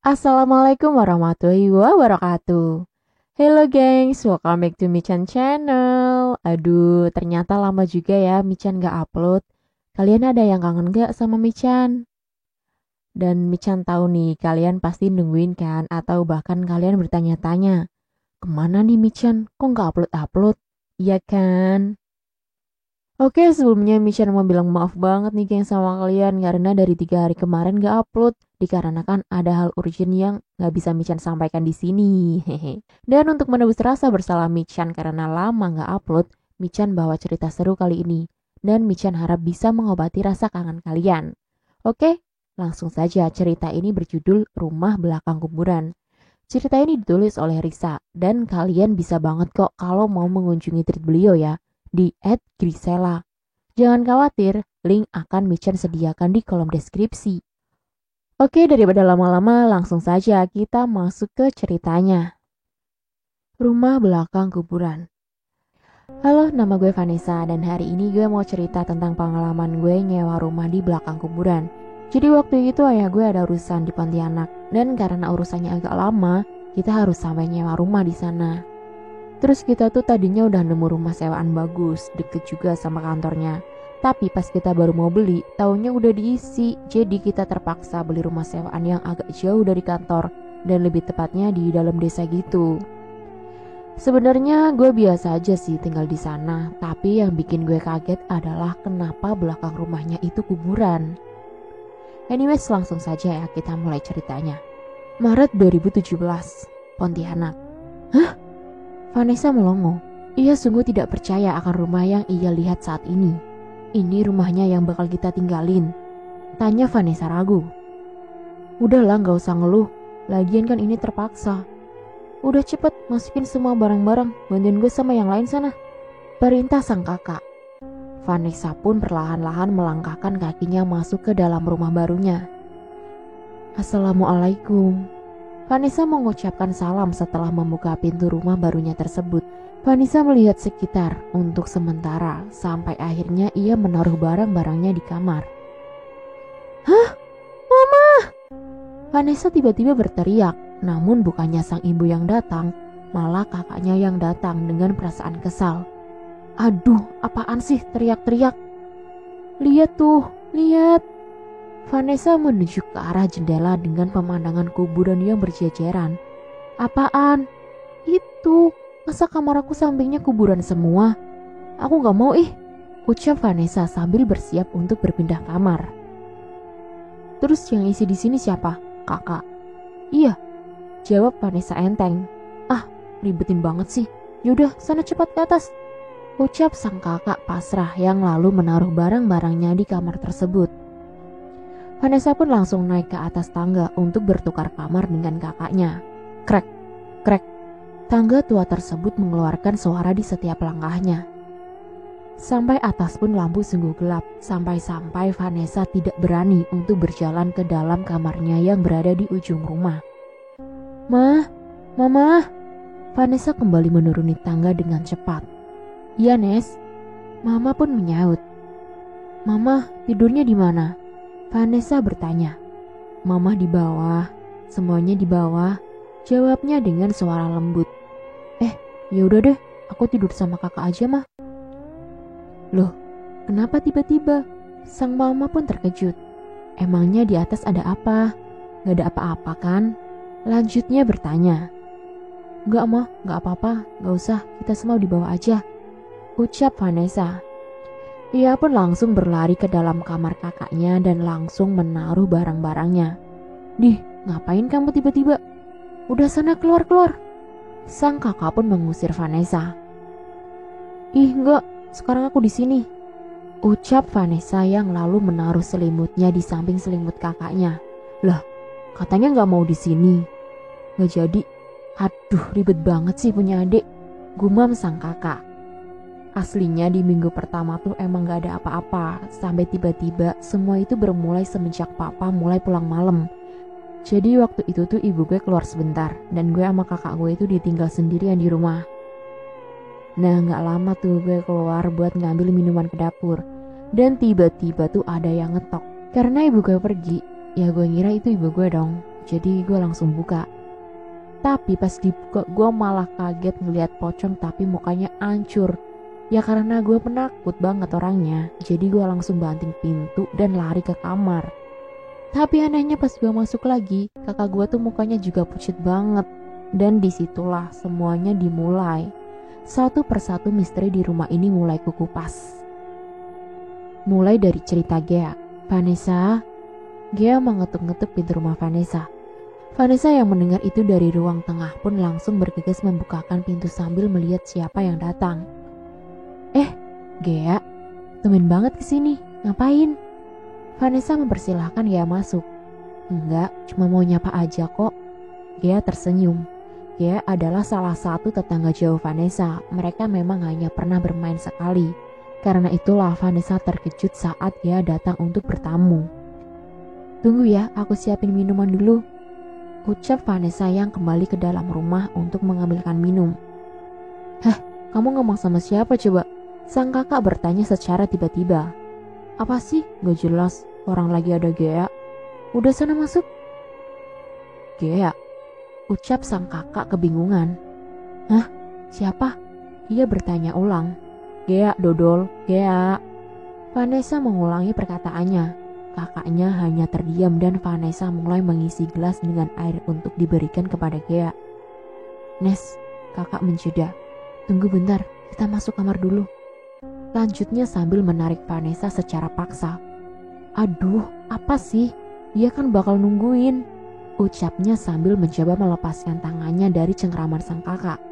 Assalamualaikum warahmatullahi wabarakatuh. Hello gengs, welcome back to Michan channel. Aduh, ternyata lama juga ya Michan gak upload. Kalian ada yang kangen gak sama Michan? Dan Michan tahu nih, kalian pasti nungguin kan? Atau bahkan kalian bertanya-tanya, kemana nih Michan? Kok gak upload-upload? Iya kan? Oke, sebelumnya Mishan mau bilang maaf banget nih geng sama kalian karena dari 3 hari kemarin gak upload dikarenakan ada hal urgent yang gak bisa Michan sampaikan di sini. Hehe. Dan untuk menebus rasa bersalah Michan karena lama gak upload, Michan bawa cerita seru kali ini. Dan Michan harap bisa mengobati rasa kangen kalian. Oke, langsung saja cerita ini berjudul Rumah Belakang Kuburan. Cerita ini ditulis oleh Risa dan kalian bisa banget kok kalau mau mengunjungi tweet beliau ya di @grisela. Jangan khawatir, link akan Michan sediakan di kolom deskripsi. Oke, daripada lama-lama, langsung saja kita masuk ke ceritanya. Rumah Belakang Kuburan. Halo, nama gue Vanessa dan hari ini gue mau cerita tentang pengalaman gue nyewa rumah di belakang kuburan. Jadi waktu itu ayah gue ada urusan di Pontianak dan karena urusannya agak lama, kita harus sampai nyewa rumah di sana. Terus kita tuh tadinya udah nemu rumah sewaan bagus, deket juga sama kantornya. Tapi pas kita baru mau beli, taunya udah diisi. Jadi kita terpaksa beli rumah sewaan yang agak jauh dari kantor dan lebih tepatnya di dalam desa gitu. Sebenarnya gue biasa aja sih tinggal di sana, tapi yang bikin gue kaget adalah kenapa belakang rumahnya itu kuburan. Anyways, langsung saja ya kita mulai ceritanya. Maret 2017, Pontianak. Hah? Vanessa melongo. Ia sungguh tidak percaya akan rumah yang ia lihat saat ini. Ini rumahnya yang bakal kita tinggalin. Tanya Vanessa ragu. Udahlah gak usah ngeluh. Lagian kan ini terpaksa. Udah cepet masukin semua barang-barang. Bantuin gue sama yang lain sana. Perintah sang kakak. Vanessa pun perlahan-lahan melangkahkan kakinya masuk ke dalam rumah barunya. Assalamualaikum. Vanessa mengucapkan salam setelah membuka pintu rumah barunya tersebut. Vanessa melihat sekitar untuk sementara sampai akhirnya ia menaruh barang-barangnya di kamar. Hah? Mama! Vanessa tiba-tiba berteriak, namun bukannya sang ibu yang datang, malah kakaknya yang datang dengan perasaan kesal. Aduh, apaan sih teriak-teriak? Lihat tuh, lihat. Vanessa menunjuk ke arah jendela dengan pemandangan kuburan yang berjejeran. Apaan? Itu, masa kamar aku sampingnya kuburan semua? Aku gak mau ucap Vanessa sambil bersiap untuk berpindah kamar. Terus yang isi di sini siapa? Kakak. Iya, jawab Vanessa enteng. Ah, ribetin banget sih. Yaudah, sana cepat ke atas. Ucap sang kakak pasrah yang lalu menaruh barang-barangnya di kamar tersebut. Vanessa pun langsung naik ke atas tangga untuk bertukar kamar dengan kakaknya. Krek, krek. Tangga tua tersebut mengeluarkan suara di setiap langkahnya. Sampai atas pun lampu sungguh gelap, sampai-sampai Vanessa tidak berani untuk berjalan ke dalam kamarnya yang berada di ujung rumah. Mama. Vanessa kembali menuruni tangga dengan cepat. Iya, Nes. Mama pun menyaut. Mama, tidurnya di mana? Vanessa bertanya. Mama di bawah, semuanya di bawah, jawabnya dengan suara lembut. Ya udah deh, aku tidur sama kakak aja mah. Loh, kenapa tiba-tiba? Sang mama pun terkejut. Emangnya di atas ada apa? Gak ada apa-apa kan? Lanjutnya bertanya. Enggak mah, gak apa-apa, gak usah, kita semua di bawah aja, ucap Vanessa. Ia pun langsung berlari ke dalam kamar kakaknya dan langsung menaruh barang-barangnya. Dih, ngapain kamu tiba-tiba? Udah sana keluar. Sang kakak pun mengusir Vanessa. Ih, enggak, sekarang aku di sini, ucap Vanessa yang lalu menaruh selimutnya di samping selimut kakaknya. Lah, katanya nggak mau di sini. Nggak jadi. Aduh, ribet banget sih punya adik, gumam sang kakak. Aslinya di minggu pertama tuh emang gak ada apa-apa, sampai tiba-tiba semua itu bermulai semenjak papa mulai pulang malam. Jadi waktu itu tuh ibu gue keluar sebentar, dan gue sama kakak gue itu ditinggal sendirian di rumah. Nah, gak lama tuh gue keluar buat ngambil minuman ke dapur, dan tiba-tiba tuh ada yang ngetok. Karena ibu gue pergi, ya gue ngira itu ibu gue dong. jadi gue langsung buka. Tapi pas dibuka gue malah kaget ngeliat pocong tapi mukanya hancur. Ya karena gue penakut banget orangnya, jadi gue langsung banting pintu dan lari ke kamar. Tapi anehnya pas gue masuk lagi, kakak gue tuh mukanya juga pucat banget. Dan disitulah semuanya dimulai. Satu persatu misteri di rumah ini mulai kukupas. Mulai dari cerita Gea. Vanessa. Gea mengetuk-ngetuk pintu rumah Vanessa. Vanessa yang mendengar itu dari ruang tengah pun langsung bergegas membukakan pintu sambil melihat siapa yang datang. Gea, tumben banget kesini. Ngapain? Vanessa mempersilahkan Gea masuk. Enggak, cuma mau nyapa aja kok. Gea tersenyum. Gea adalah salah satu tetangga jauh Vanessa. Mereka memang hanya pernah bermain sekali. Karena itulah Vanessa terkejut saat Gea datang untuk bertamu. Tunggu ya, aku siapin minuman dulu, ucap Vanessa yang kembali ke dalam rumah untuk mengambilkan minum. Hah, kamu ngomong sama siapa coba? Sang kakak bertanya secara tiba-tiba. Apa sih? Gak jelas, orang lagi ada Gea. Udah sana masuk. Gea, ucap sang kakak kebingungan. Hah? Siapa? Dia bertanya ulang. Gea, dodol, Gea. Vanessa mengulangi perkataannya. Kakaknya hanya terdiam dan Vanessa mulai mengisi gelas dengan air untuk diberikan kepada Gea. Nes, kakak menjeda. Tunggu bentar, kita masuk kamar dulu. Lanjutnya sambil menarik Vanessa secara paksa. Aduh, apa sih? Dia kan bakal nungguin, ucapnya sambil mencoba melepaskan tangannya dari cengkraman sang kakak.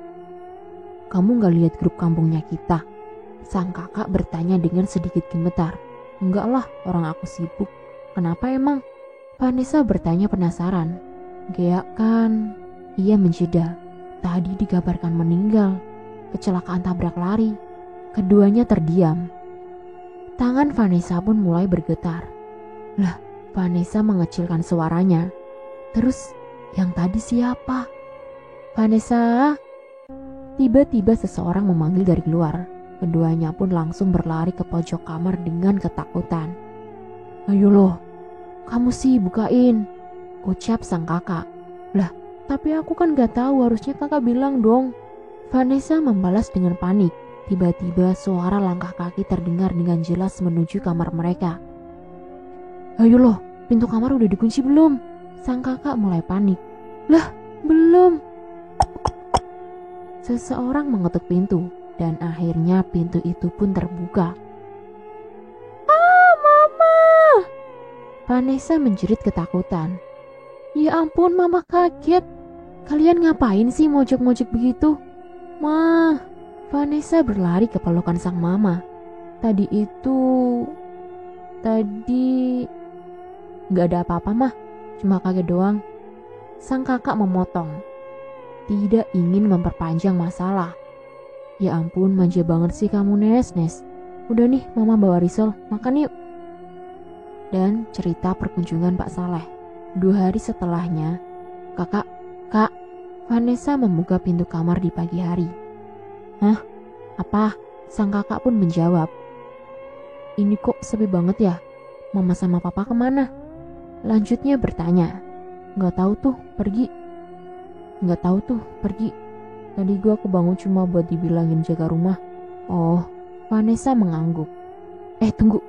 Kamu gak lihat grup kampungnya kita? Sang kakak bertanya dengan sedikit gemetar. Enggak lah, orang aku sibuk. Kenapa emang? Vanessa bertanya penasaran. Gea kan? Ia menjeda. Tadi dikabarkan meninggal. Kecelakaan tabrak lari. Keduanya terdiam. Tangan Vanessa pun mulai bergetar. Lah, Vanessa mengecilkan suaranya. Terus, yang tadi siapa? Vanessa? Tiba-tiba seseorang memanggil dari luar. Keduanya pun langsung berlari ke pojok kamar dengan ketakutan. Ayo loh, kamu sih bukain, ucap sang kakak. Lah, tapi aku kan gak tahu, harusnya kakak bilang dong. Vanessa membalas dengan panik. Tiba-tiba suara langkah kaki terdengar dengan jelas menuju kamar mereka. Ayo loh, pintu kamar udah dikunci belum? Sang kakak mulai panik. Lah, belum. Seseorang mengetuk pintu. Dan akhirnya pintu itu pun terbuka. Ah, Mama! Vanessa menjerit ketakutan. Ya ampun, Mama kaget. Kalian ngapain sih mojok-mojok begitu? Ma, Vanessa berlari ke pelukan sang mama. Tadi gak ada apa-apa mah, cuma kaget doang. Sang kakak memotong. Tidak ingin memperpanjang masalah. Ya ampun, manja banget sih kamu Nes. Udah nih, mama bawa risol, makan yuk. Dan cerita perkunjungan Pak Saleh. 2 hari setelahnya, Kak, Vanessa membuka pintu kamar di pagi hari. Hah? Apa? Sang kakak pun menjawab. Ini kok sepi banget ya? Mama sama papa kemana? Lanjutnya bertanya. Gak tahu tuh, pergi. Tadi gue kebangun cuma buat dibilangin jaga rumah. Oh, Vanessa mengangguk. Tunggu,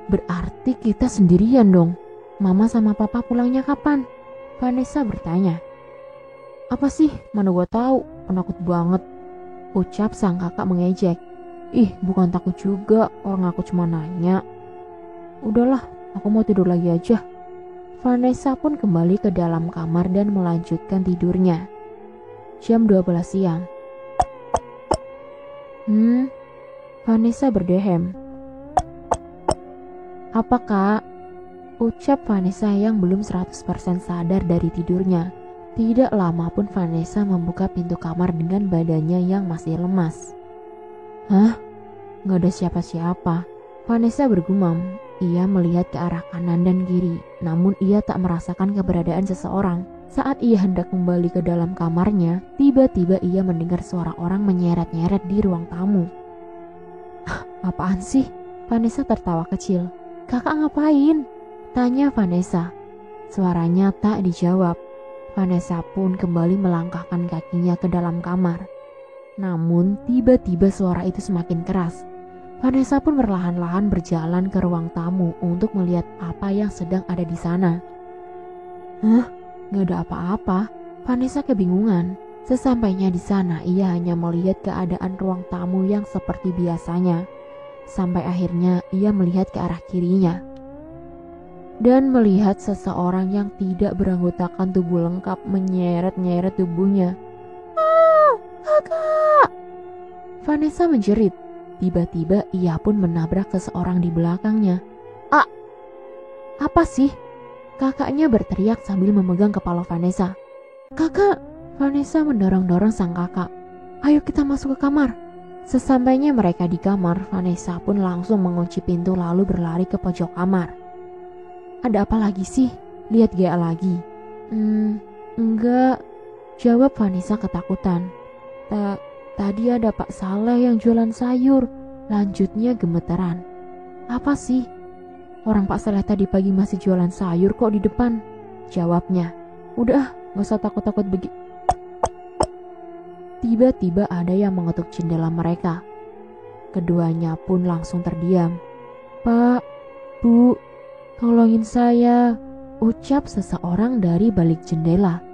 berarti kita sendirian dong. Mama sama papa pulangnya kapan? Vanessa bertanya. Apa sih, mana gue tahu, penakut banget, ucap sang kakak mengejek. Ih, bukan takut juga, orang aku cuma nanya. Udahlah, aku mau tidur lagi aja. Vanessa pun kembali ke dalam kamar dan melanjutkan tidurnya. Jam 12 siang. Vanessa berdehem. Apa kak? Ucap Vanessa yang belum 100% sadar dari tidurnya. Tidak lama pun Vanessa membuka pintu kamar dengan badannya yang masih lemas. Hah? Gak ada siapa-siapa. Vanessa bergumam. Ia melihat ke arah kanan dan kiri, namun ia tak merasakan keberadaan seseorang. Saat ia hendak kembali ke dalam kamarnya, tiba-tiba ia mendengar suara orang menyeret-nyeret di ruang tamu. Apaan sih? Vanessa tertawa kecil. Kakak ngapain? Tanya Vanessa. Suaranya tak dijawab. Vanessa pun kembali melangkahkan kakinya ke dalam kamar. Namun tiba-tiba suara itu semakin keras. Vanessa pun perlahan-lahan berjalan ke ruang tamu untuk melihat apa yang sedang ada di sana. Hah? Gak ada apa-apa. Vanessa kebingungan. Sesampainya di sana, ia hanya melihat keadaan ruang tamu yang seperti biasanya. Sampai akhirnya ia melihat ke arah kirinya dan melihat seseorang yang tidak beranggotakan tubuh lengkap menyeret-nyeret tubuhnya. "Ah, kakak!" Vanessa menjerit. Tiba-tiba ia pun menabrak seseorang di belakangnya. "Ah, apa sih?" Kakaknya berteriak sambil memegang kepala Vanessa. "Kakak!" Vanessa mendorong-dorong sang kakak. "Ayo kita masuk ke kamar." Sesampainya mereka di kamar, Vanessa pun langsung mengunci pintu lalu berlari ke pojok kamar. "Ada apa lagi sih? Lihat GA lagi." Enggak," jawab Vanessa ketakutan. Tadi ada Pak Saleh yang jualan sayur," lanjutnya gemeteran. "Apa sih? Orang Pak Saleh tadi pagi masih jualan sayur kok di depan," jawabnya. "Udah, gak usah takut-takut begitu." Tiba-tiba ada yang mengetuk jendela mereka. Keduanya pun langsung terdiam. "Pak, Bu, tolongin saya," ucap seseorang dari balik jendela.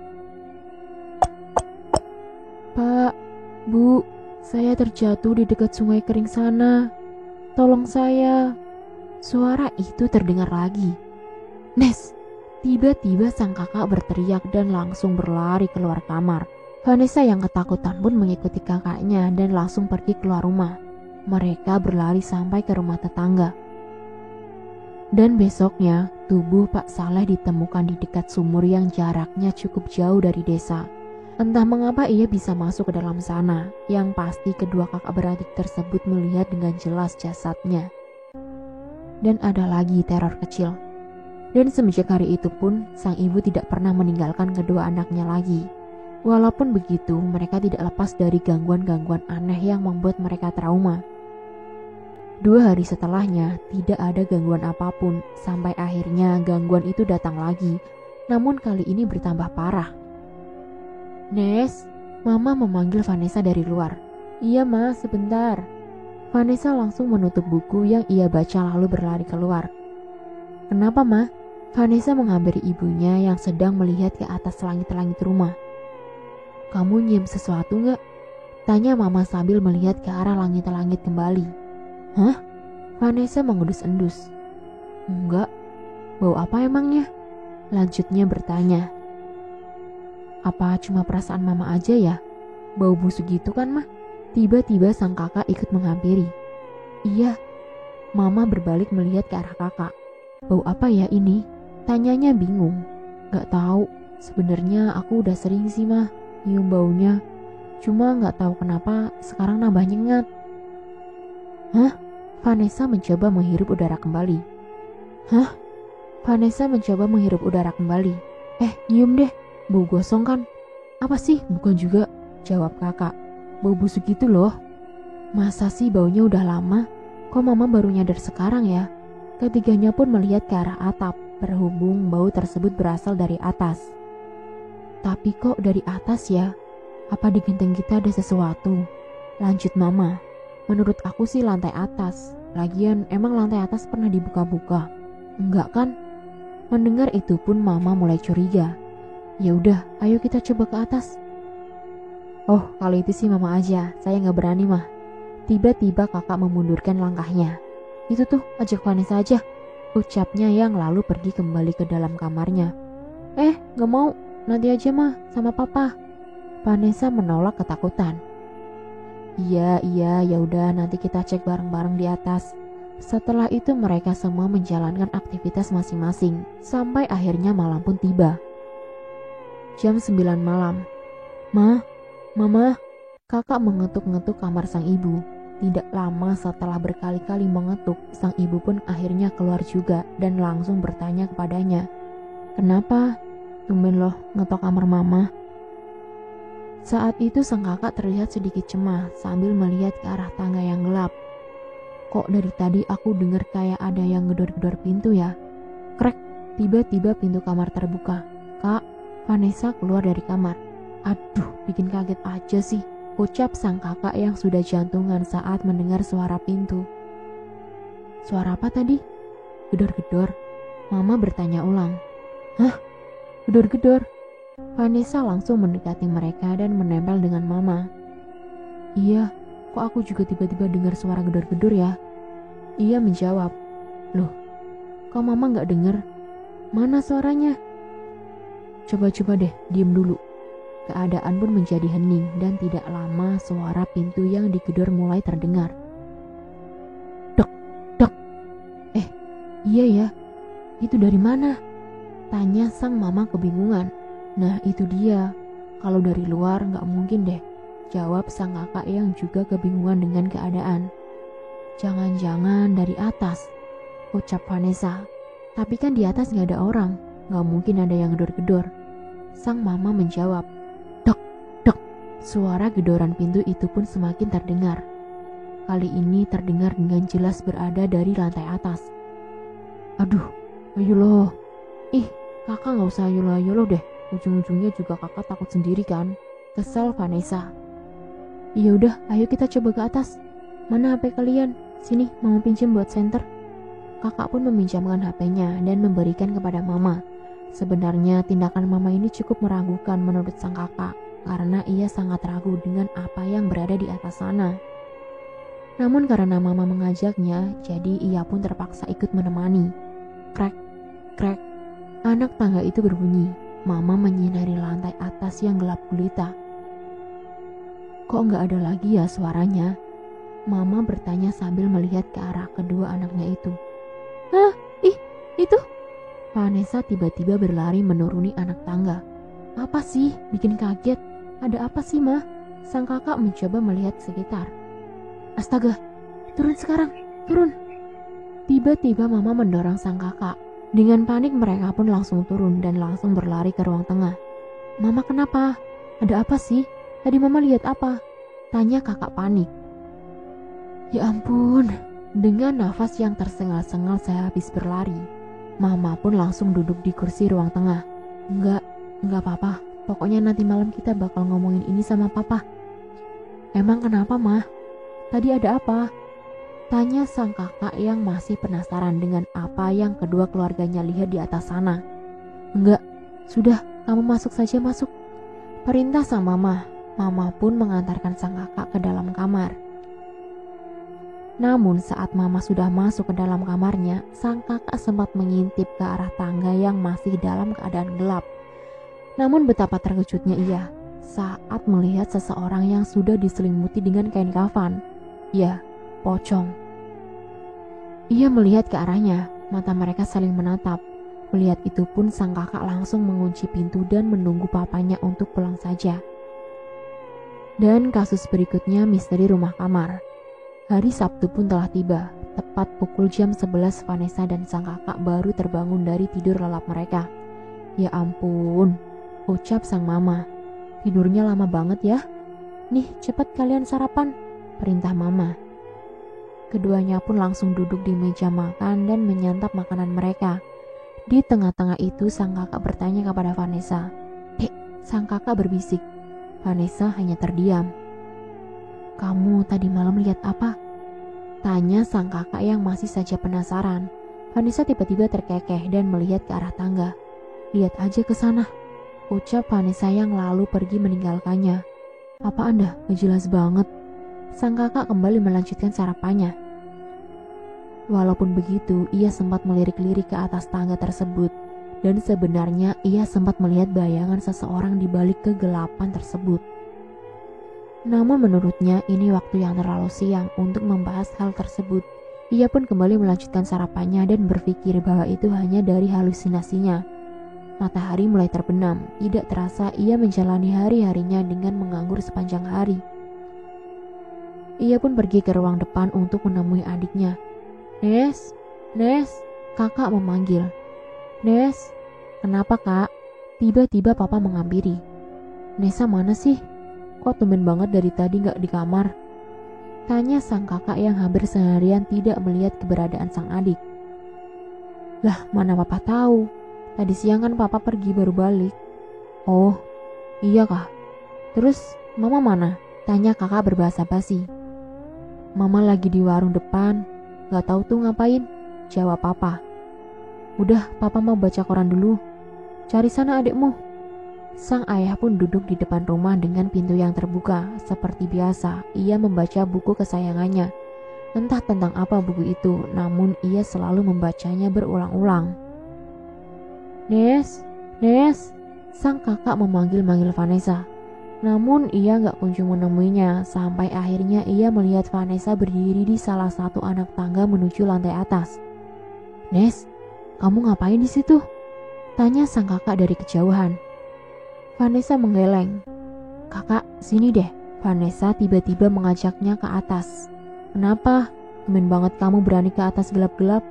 "Pak, Bu, saya terjatuh di dekat sungai kering sana. Tolong saya." Suara itu terdengar lagi. "Nes!" Tiba-tiba sang kakak berteriak dan langsung berlari keluar kamar. Vanessa yang ketakutan pun mengikuti kakaknya dan langsung pergi keluar rumah. Mereka berlari sampai ke rumah tetangga. Dan besoknya, tubuh Pak Saleh ditemukan di dekat sumur yang jaraknya cukup jauh dari desa. Entah mengapa ia bisa masuk ke dalam sana, yang pasti kedua kakak beradik tersebut melihat dengan jelas jasadnya. Dan ada lagi teror kecil. Dan semenjak hari itu pun, sang ibu tidak pernah meninggalkan kedua anaknya lagi. Walaupun begitu, mereka tidak lepas dari gangguan-gangguan aneh yang membuat mereka trauma. 2 hari setelahnya, tidak ada gangguan apapun, sampai akhirnya gangguan itu datang lagi, namun kali ini bertambah parah. "Nes," Mama memanggil Vanessa dari luar. "Iya Ma, sebentar." Vanessa langsung menutup buku yang ia baca lalu berlari keluar. "Kenapa Ma?" Vanessa menghampiri ibunya yang sedang melihat ke atas langit-langit rumah. "Kamu nyium sesuatu gak?" tanya Mama sambil melihat ke arah langit-langit kembali. "Hah?" Vanessa mengendus-endus. "Enggak. Bau apa emangnya?" lanjutnya bertanya. "Apa cuma perasaan Mama aja ya? Bau busuk gitu kan Mah?" Tiba-tiba sang kakak ikut menghampiri. "Iya." Mama berbalik melihat ke arah kakak. "Bau apa ya ini?" tanyanya bingung. "Gak tahu. Sebenarnya aku udah sering sih Mah nyium baunya. Cuma gak tahu kenapa sekarang nambah nyengat." "Hah?" Vanessa mencoba menghirup udara kembali. "Hah?" Vanessa mencoba menghirup udara kembali. Nyium deh. Bau gosong kan?" "Apa sih? Bukan juga," jawab kakak. "Bau busuk gitu loh." "Masa sih baunya udah lama? Kok Mama baru nyadar sekarang ya?" Ketiganya pun melihat ke arah atap, berhubung bau tersebut berasal dari atas. "Tapi kok dari atas ya? Apa di genteng kita ada sesuatu?" lanjut Mama. "Menurut aku sih lantai atas. Lagian emang lantai atas pernah dibuka-buka? Enggak kan?" Mendengar itu pun Mama mulai curiga. "Ya udah, ayo kita coba ke atas." "Oh, kalau itu sih Mama aja, saya nggak berani Mah." Tiba-tiba kakak memundurkan langkahnya. "Itu tuh, ajak Vanessa aja," ucapnya yang lalu pergi kembali ke dalam kamarnya. Nggak mau, nanti aja Mah sama Papa." Vanessa menolak ketakutan. Iya, ya udah nanti kita cek bareng-bareng di atas." Setelah itu mereka semua menjalankan aktivitas masing-masing, sampai akhirnya malam pun tiba. Jam 9 malam. Mama, kakak mengetuk-ngetuk kamar sang ibu. Tidak lama setelah berkali-kali mengetuk, sang ibu pun akhirnya keluar juga dan langsung bertanya kepadanya. "Kenapa? Tumben loh ngetok kamar Mama." Saat itu sang kakak terlihat sedikit cemas sambil melihat ke arah tangga yang gelap. "Kok dari tadi aku dengar kayak ada yang gedor-gedor pintu ya?" Krek, tiba-tiba pintu kamar terbuka. "Kak, Vanessa keluar dari kamar. Aduh, bikin kaget aja sih, ucap sang kakak yang sudah jantungan saat mendengar suara pintu. Suara apa tadi? Gedor-gedor. Mama bertanya ulang. Hah? Gedor-gedor? Vanessa langsung mendekati mereka dan menempel dengan mama. Iya, kok aku juga tiba-tiba dengar suara gedor-gedor ya? Ia menjawab. Loh, kok mama gak dengar? Mana suaranya? Coba-coba deh, diem dulu. Keadaan pun menjadi hening dan tidak lama suara pintu yang digedor mulai terdengar. Dok, dok. Iya ya, itu dari mana? Tanya sang mama kebingungan. Nah itu dia, kalau dari luar gak mungkin deh, jawab sang kakak yang juga kebingungan dengan keadaan. Jangan-jangan dari atas, ucap Vanessa. Tapi kan di atas gak ada orang, gak mungkin ada yang gedor-gedor. Sang mama menjawab. Dok, dok. Suara gedoran pintu itu pun semakin terdengar. Kali ini terdengar dengan jelas berada dari lantai atas. Aduh, ayo loh. Ih, kakak gak usah ayo loh deh. Ujung-ujungnya juga kakak takut sendiri kan? Kesal Vanessa. Ya udah, ayo kita coba ke atas. Mana HP kalian? Sini, mama pinjam buat senter. Kakak pun meminjamkan HP-nya dan memberikan kepada mama. Sebenarnya tindakan mama ini cukup meragukan menurut sang kakak, karena ia sangat ragu dengan apa yang berada di atas sana. Namun karena mama mengajaknya, jadi ia pun terpaksa ikut menemani. Krek, krek. Anak tangga itu berbunyi. Mama menyinari lantai atas yang gelap gulita. Kok nggak ada lagi ya suaranya? Mama bertanya sambil melihat ke arah kedua anaknya itu. Hah? Itu? Vanessa tiba-tiba berlari menuruni anak tangga. Apa sih? Bikin kaget. Ada apa sih, Ma? Sang kakak mencoba melihat sekitar. Astaga, turun sekarang, turun. Tiba-tiba mama mendorong sang kakak. Dengan panik mereka pun langsung turun dan langsung berlari ke ruang tengah. Mama kenapa? Ada apa sih? Tadi mama lihat apa? Tanya kakak panik. Ya ampun, dengan nafas yang tersengal-sengal saya habis berlari. Mama pun langsung duduk di kursi ruang tengah. Enggak apa-apa. Pokoknya nanti malam kita bakal ngomongin ini sama papa. Emang kenapa, Ma? Tadi ada apa? Tanya sang kakak yang masih penasaran dengan apa yang kedua keluarganya lihat di atas sana. Enggak, sudah, kamu masuk saja masuk. Perintah sang mama. Mama pun mengantarkan sang kakak ke dalam kamar. Namun saat mama sudah masuk ke dalam kamarnya, sang kakak sempat mengintip ke arah tangga yang masih dalam keadaan gelap. Namun betapa terkejutnya ia saat melihat seseorang yang sudah diselimuti dengan kain kafan. Ya, pocong. Ia melihat ke arahnya, mata mereka saling menatap. Melihat itu pun sang kakak langsung mengunci pintu dan menunggu papanya untuk pulang saja. Dan kasus berikutnya misteri rumah kamar. Hari Sabtu pun telah tiba. Tepat pukul jam 11 Vanessa dan sang kakak baru terbangun dari tidur lelap mereka. Ya ampun, ucap sang mama. Tidurnya lama banget ya. Nih cepat kalian sarapan, perintah mama. Keduanya pun langsung duduk di meja makan dan menyantap makanan mereka. Di tengah-tengah itu sang kakak bertanya kepada Vanessa. Sang kakak berbisik. Vanessa hanya terdiam. Kamu tadi malam lihat apa? Tanya sang kakak yang masih saja penasaran. Vanessa tiba-tiba terkekeh dan melihat ke arah tangga. Lihat aja ke sana, ucap Vanessa yang lalu pergi meninggalkannya. Apa Anda? Jelas banget. Sang kakak kembali melanjutkan sarapannya. Walaupun begitu, ia sempat melirik-lirik ke atas tangga tersebut. Dan sebenarnya ia sempat melihat bayangan seseorang di balik kegelapan tersebut. Namun menurutnya ini waktu yang terlalu siang untuk membahas hal tersebut. Ia pun kembali melanjutkan sarapannya dan berpikir bahwa itu hanya dari halusinasinya. Matahari mulai terbenam, tidak terasa ia menjalani hari-harinya dengan menganggur sepanjang hari. Ia pun pergi ke ruang depan untuk menemui adiknya. Nes, kakak memanggil. Nes, kenapa kak? Tiba-tiba papa menghampiri. Nesa mana sih? Kok tumben banget dari tadi gak di kamar? Tanya sang kakak yang hampir seharian tidak melihat keberadaan sang adik. Lah mana papa tahu? Tadi siang kan papa pergi baru balik. Oh, iya kah? Terus mama mana? Tanya kakak berbahasa basi. Mama lagi di warung depan, gak tahu tuh ngapain, jawab papa. Udah, papa mau baca koran dulu. Cari sana adikmu. Sang ayah pun duduk di depan rumah dengan pintu yang terbuka. Seperti biasa, ia membaca buku kesayangannya. Entah tentang apa buku itu, namun ia selalu membacanya berulang-ulang. Nes, Nes, sang kakak memanggil-manggil Vanessa. Namun ia gak kunjung menemuinya, sampai akhirnya ia melihat Vanessa berdiri di salah satu anak tangga menuju lantai atas. Nes, kamu ngapain di situ? Tanya sang kakak dari kejauhan. Vanessa menggeleng. Kakak, sini deh. Vanessa tiba-tiba mengajaknya ke atas. Kenapa? Tumben banget kamu berani ke atas gelap-gelap.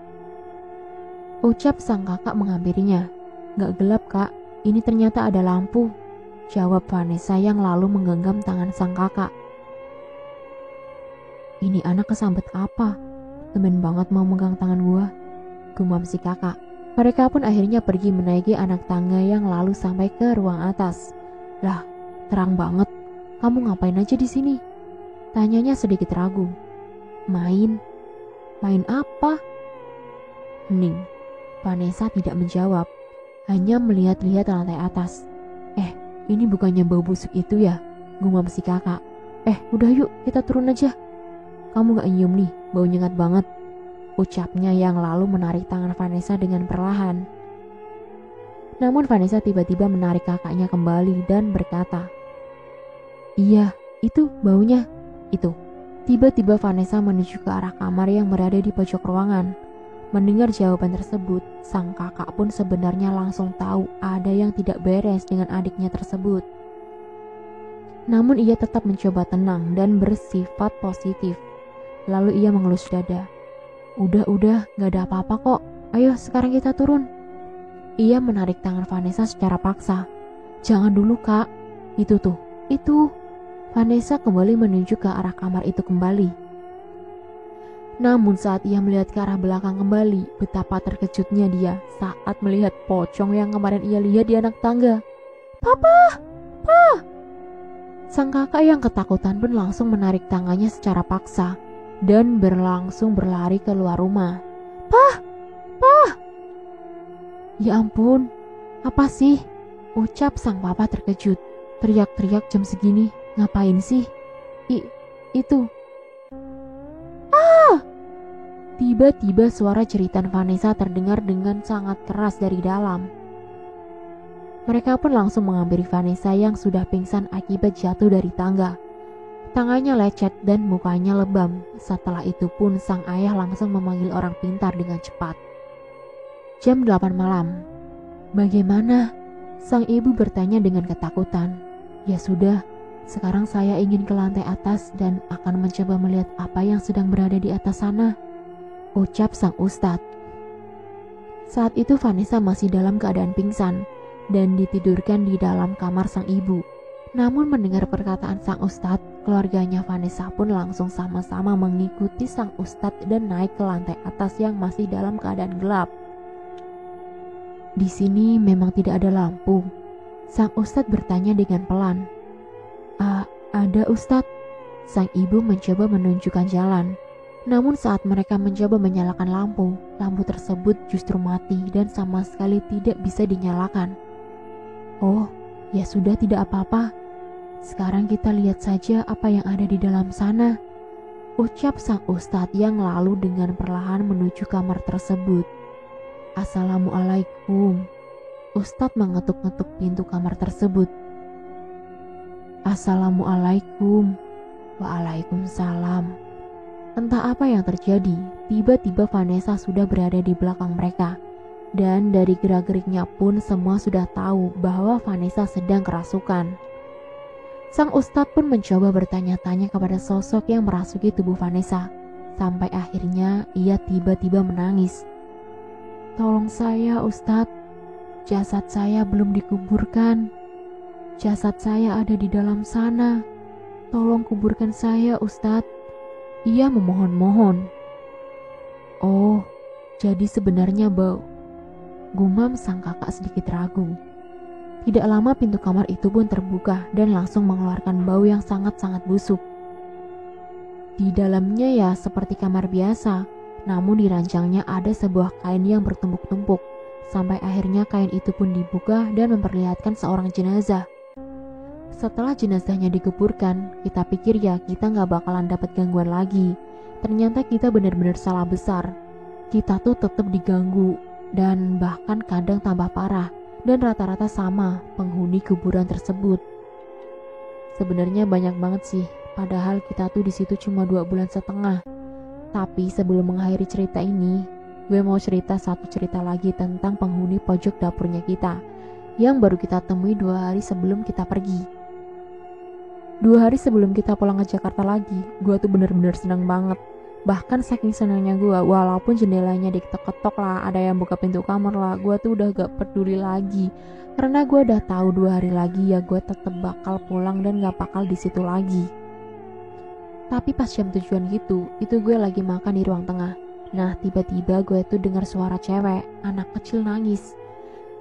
Ucap sang kakak menghampirinya. Gak gelap kak, ini ternyata ada lampu. Jawab Vanessa yang lalu menggenggam tangan sang kakak. Ini anak kesambet apa? Tumben banget mau megang tangan gua. Gumam si kakak. Mereka pun akhirnya pergi menaiki anak tangga yang lalu sampai ke ruang atas. Lah, terang banget. Kamu ngapain aja di sini? Tanyanya sedikit ragu. Main? Main apa? Hening. Vanessa tidak menjawab, hanya melihat-lihat lantai atas. Ini bukannya bau busuk itu ya? Gumam si kakak. Udah yuk, kita turun aja. Kamu gak nyium nih, bau nyengat banget. Ucapnya yang lalu menarik tangan Vanessa dengan perlahan. Namun Vanessa tiba-tiba menarik kakaknya kembali dan berkata, Iya, itu baunya. Itu. Tiba-tiba Vanessa menuju ke arah kamar yang berada di pojok ruangan. Mendengar jawaban tersebut, sang kakak pun sebenarnya langsung tahu ada yang tidak beres dengan adiknya tersebut. Namun ia tetap mencoba tenang dan bersifat positif. Lalu ia mengelus dada. Udah, gak ada apa-apa kok. Ayo sekarang kita turun. Ia menarik tangan Vanessa secara paksa. Jangan dulu kak. Itu. Vanessa kembali menuju ke arah kamar itu kembali. Namun saat ia melihat ke arah belakang kembali, betapa terkejutnya dia saat melihat pocong yang kemarin ia lihat di anak tangga. Papa! Pa! Sang kakak yang ketakutan pun langsung menarik tangannya secara paksa dan berlangsung berlari keluar rumah. Pa! Ya ampun, apa sih? Ucap sang papa terkejut. Teriak-teriak jam segini, ngapain sih? Itu. Tiba-tiba suara jeritan Vanessa terdengar dengan sangat keras dari dalam. Mereka pun langsung menghampiri Vanessa yang sudah pingsan akibat jatuh dari tangga. Tangannya lecet dan mukanya lebam. Setelah itu pun sang ayah langsung memanggil orang pintar dengan cepat. Jam 8 malam. Bagaimana? Sang ibu bertanya dengan ketakutan. Ya sudah, sekarang saya ingin ke lantai atas dan akan mencoba melihat apa yang sedang berada di atas sana. Ucap sang ustadz. Saat itu Vanessa masih dalam keadaan pingsan dan ditidurkan di dalam kamar sang ibu. Namun mendengar perkataan sang ustadz, keluarganya Vanessa pun langsung sama-sama mengikuti sang ustadz dan naik ke lantai atas yang masih dalam keadaan gelap. Di sini memang tidak ada lampu. Sang ustadz bertanya dengan pelan. Ada ustadz. Sang ibu mencoba menunjukkan jalan. Namun saat mereka mencoba menyalakan lampu, lampu tersebut justru mati dan sama sekali tidak bisa dinyalakan. Oh, ya sudah tidak apa-apa. Sekarang kita lihat saja apa yang ada di dalam sana. Ucap sang ustadz yang lalu dengan perlahan menuju kamar tersebut. Assalamualaikum. Ustadz mengetuk-ngetuk pintu kamar tersebut. Assalamualaikum. Waalaikumsalam. Entah apa yang terjadi, tiba-tiba Vanessa sudah berada di belakang mereka. Dan dari gerak-geriknya pun semua sudah tahu bahwa Vanessa sedang kerasukan. Sang ustadz pun mencoba bertanya-tanya kepada sosok yang merasuki tubuh Vanessa. Sampai akhirnya ia tiba-tiba menangis. Tolong saya ustadz, jasad saya belum dikuburkan. Jasad saya ada di dalam sana. Tolong kuburkan saya ustadz. Ia memohon-mohon. Oh, jadi sebenarnya bau. Gumam sang kakak sedikit ragu. Tidak lama pintu kamar itu pun terbuka dan langsung mengeluarkan bau yang sangat-sangat busuk. Di dalamnya ya seperti kamar biasa, namun di ranjangnya ada sebuah kain yang bertumpuk-tumpuk. Sampai akhirnya kain itu pun dibuka dan memperlihatkan seorang jenazah. Setelah jenazahnya dikuburkan, kita pikir ya kita gak bakalan dapat gangguan lagi. Ternyata kita benar-benar salah besar. Kita tuh tetap diganggu dan bahkan kadang tambah parah. Dan rata-rata sama penghuni kuburan tersebut. Sebenarnya banyak banget sih, padahal kita tuh di situ cuma 2,5 bulan. Tapi sebelum mengakhiri cerita ini, gue mau cerita satu cerita lagi tentang penghuni pojok dapurnya kita, yang baru kita temui 2 hari sebelum kita pergi. 2 hari sebelum kita pulang ke Jakarta lagi, gue tuh bener-bener seneng banget. Bahkan saking senangnya gue, walaupun jendelanya diketok-ketok lah, ada yang buka pintu kamar lah, gue tuh udah gak peduli lagi. Karena gue udah tahu 2 hari lagi ya gue tetep bakal pulang dan gak bakal di situ lagi. Tapi pas jam tujuan gitu, itu gue lagi makan di ruang tengah. Nah tiba-tiba gue tuh dengar suara cewek, anak kecil nangis.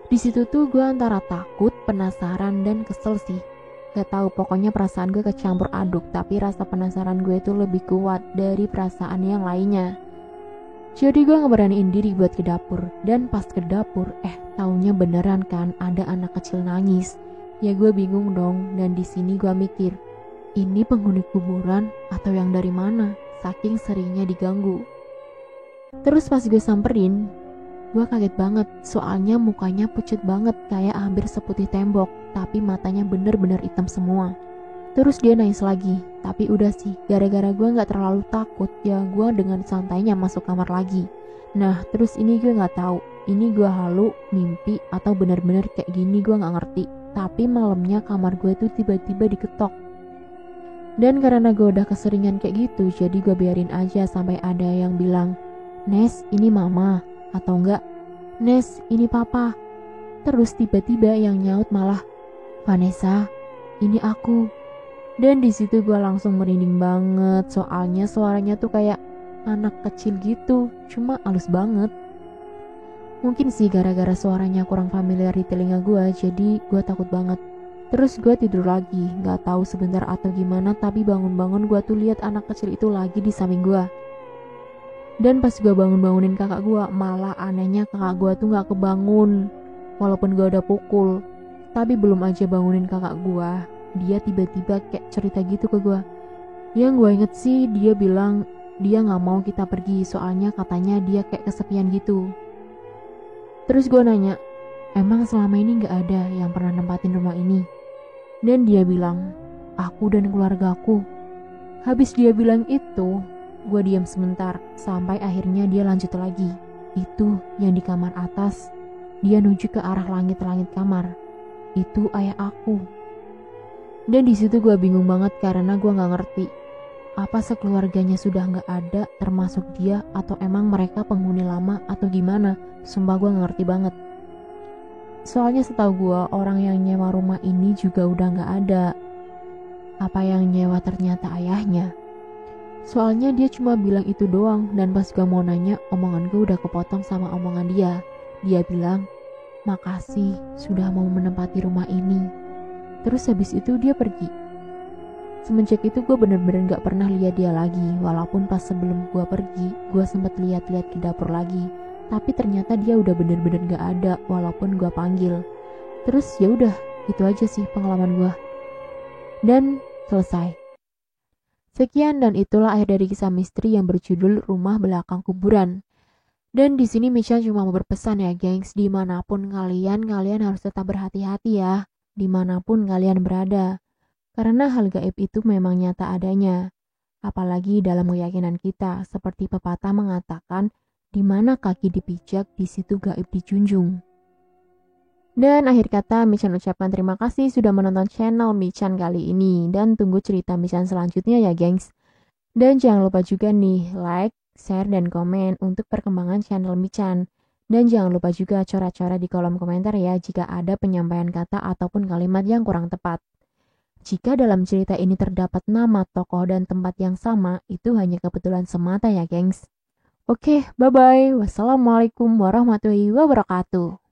Di situ tuh gue antara takut, penasaran dan kesel sih. Gak tahu, pokoknya perasaan gue kecampur aduk, tapi rasa penasaran gue itu lebih kuat dari perasaan yang lainnya. Jadi gue ngeberaniin diri buat ke dapur, dan pas ke dapur, taunya beneran kan ada anak kecil nangis. Ya gue bingung dong, dan di sini gue mikir, ini penghuni kuburan atau yang dari mana? Saking seringnya diganggu. Terus pas gue samperin, gue kaget banget, soalnya mukanya pucat banget kayak hampir seputih tembok, tapi matanya bener-bener hitam semua. Terus dia nangis lagi, tapi udah sih, gara-gara gue gak terlalu takut, ya gue dengan santainya masuk kamar lagi. Nah, terus ini gue gak tahu, ini gue halu, mimpi, atau bener-bener kayak gini gue gak ngerti. Tapi malamnya kamar gue tuh tiba-tiba diketok. Dan karena gue udah keseringan kayak gitu, jadi gue biarin aja sampai ada yang bilang, "Nes, ini mama." Atau enggak, "Nes, ini papa." Terus tiba-tiba yang nyaut malah, "Vanessa, ini aku." Dan di situ gue langsung merinding banget, soalnya suaranya tuh kayak anak kecil gitu, cuma halus banget. Mungkin sih gara-gara suaranya kurang familiar di telinga gue, jadi gue takut banget. Terus gue tidur lagi, gak tahu sebentar atau gimana, tapi bangun-bangun gue tuh lihat anak kecil itu lagi di samping gue. Dan pas gue bangun-bangunin kakak gue, malah anehnya kakak gue tuh gak kebangun. Walaupun gue udah pukul. Tapi belum aja bangunin kakak gue, dia tiba-tiba kayak cerita gitu ke gue. Yang gue inget sih dia bilang dia gak mau kita pergi, soalnya katanya dia kayak kesepian gitu. Terus gue nanya, emang selama ini gak ada yang pernah nempatin rumah ini? Dan dia bilang, aku dan keluargaku. Habis dia bilang itu, gue diam sebentar, sampai akhirnya dia lanjut lagi. Itu yang di kamar atas, dia nuju ke arah langit-langit kamar. Itu ayah aku. Dan di situ gue bingung banget karena gue nggak ngerti. Apa sekeluarganya sudah nggak ada, termasuk dia, atau emang mereka penghuni lama atau gimana? Sumpah gue nggak ngerti banget. Soalnya setahu gue orang yang nyewa rumah ini juga udah nggak ada. Apa yang nyewa ternyata ayahnya? Soalnya dia cuma bilang itu doang, dan pas gue mau nanya, omongan gue udah kepotong sama omongan dia. Dia bilang, "Makasih sudah mau menempati rumah ini." Terus habis itu dia pergi. Semenjak itu gue bener-bener gak pernah lihat dia lagi. Walaupun pas sebelum gue pergi, gue sempet lihat-lihat ke dapur lagi. Tapi ternyata dia udah bener-bener gak ada walaupun gue panggil. Terus ya udah, itu aja sih pengalaman gue. Dan selesai. Sekian dan itulah akhir dari kisah misteri yang berjudul Rumah Belakang Kuburan. Dan di sini Michan cuma mau berpesan ya gengs, dimanapun kalian harus tetap berhati-hati ya, dimanapun kalian berada. Karena hal gaib itu memang nyata adanya. Apalagi dalam keyakinan kita, seperti pepatah mengatakan, di mana kaki dipijak, di situ gaib dijunjung. Dan akhir kata, Michan ucapkan terima kasih sudah menonton channel Michan kali ini. Dan tunggu cerita Michan selanjutnya ya gengs. Dan jangan lupa juga nih, like, share, dan komen untuk perkembangan channel Michan. Dan jangan lupa juga coret-coret di kolom komentar ya jika ada penyampaian kata ataupun kalimat yang kurang tepat. Jika dalam cerita ini terdapat nama, tokoh, dan tempat yang sama, itu hanya kebetulan semata ya gengs. Oke, bye-bye. Wassalamualaikum warahmatullahi wabarakatuh.